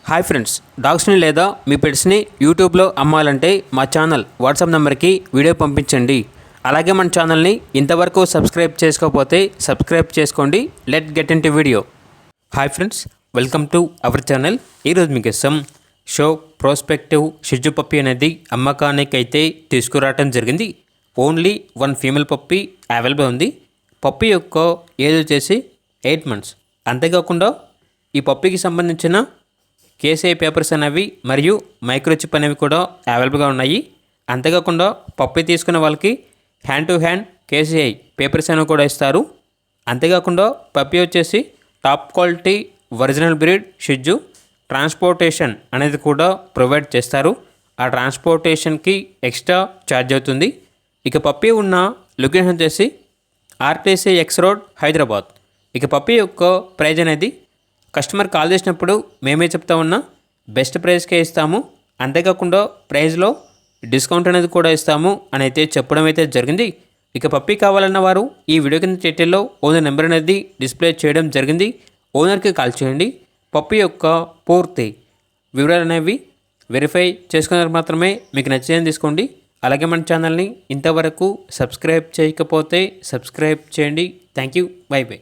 Hi friends, డాగ్స్ని లేదా మీ పెట్స్ని యూట్యూబ్లో అమ్మాలంటే మా ఛానల్ వాట్సాప్ నెంబర్కి వీడియో పంపించండి. అలాగే మన ఛానల్ని ఇంతవరకు సబ్స్క్రైబ్ చేసుకోకపోతే సబ్స్క్రైబ్ చేసుకోండి. Let get in to video. Hi friends, welcome to our channel. ఈరోజు మీకోసం షో ప్రోస్పెక్టివ్ షిజు పప్పీ అనేది అమ్మకానికి అయితే తీసుకురావడం జరిగింది. ఓన్లీ 1 ఫీమేల్ పప్పీ అవైలబుల్ ఉంది. పప్పీ యొక్క ఏజ్ వచ్చేసి 8 months. అంతేకాకుండా ఈ పప్పీకి సంబంధించిన కేసీఐ పేపర్స్ అనేవి మరియు మైక్రోచిప్ అనేవి కూడా అవైలబుల్గా ఉన్నాయి. అంతేకాకుండా పప్పీ తీసుకున్న వాళ్ళకి hand to hand KCI papers అనేవి కూడా ఇస్తారు. అంతేకాకుండా పప్పీ వచ్చేసి టాప్ క్వాలిటీ ఒరిజినల్ బ్రీడ్ షిజు. ట్రాన్స్పోర్టేషన్ అనేది కూడా ప్రొవైడ్ చేస్తారు. ఆ ట్రాన్స్పోర్టేషన్కి ఎక్స్ట్రా ఛార్జ్ అవుతుంది. ఇక పప్పీ ఉన్న లొకేషన్ వచ్చేసి ఆర్టీసీ ఎక్స్ రోడ్, హైదరాబాద్. ఇక పప్పీ యొక్క ప్రైజ్ అనేది కస్టమర్ కాల్ చేసినప్పుడు మేమే చెప్తా ఉన్నా బెస్ట్ ప్రైస్కే ఇస్తాము. అంతేకాకుండా ప్రైస్లో డిస్కౌంట్ అనేది కూడా ఇస్తాము అని అయితే చెప్పడం అయితే జరిగింది. ఇక పప్పీ కావాలన్న వారు ఈ వీడియో కింద టైటిల్లో ఓనర్ నెంబర్ అనేది డిస్ప్లే చేయడం జరిగింది. ఓనర్కి కాల్ చేయండి. పప్పీ యొక్క పూర్తి వివరాలు అనేవి వెరిఫై చేసుకున్నారు మాత్రమే మీకు నచ్చేదని తీసుకోండి. అలాగే మన ఛానల్ని ఇంతవరకు సబ్స్క్రైబ్ చేయకపోతే సబ్స్క్రైబ్ చేయండి. Thank you. By by.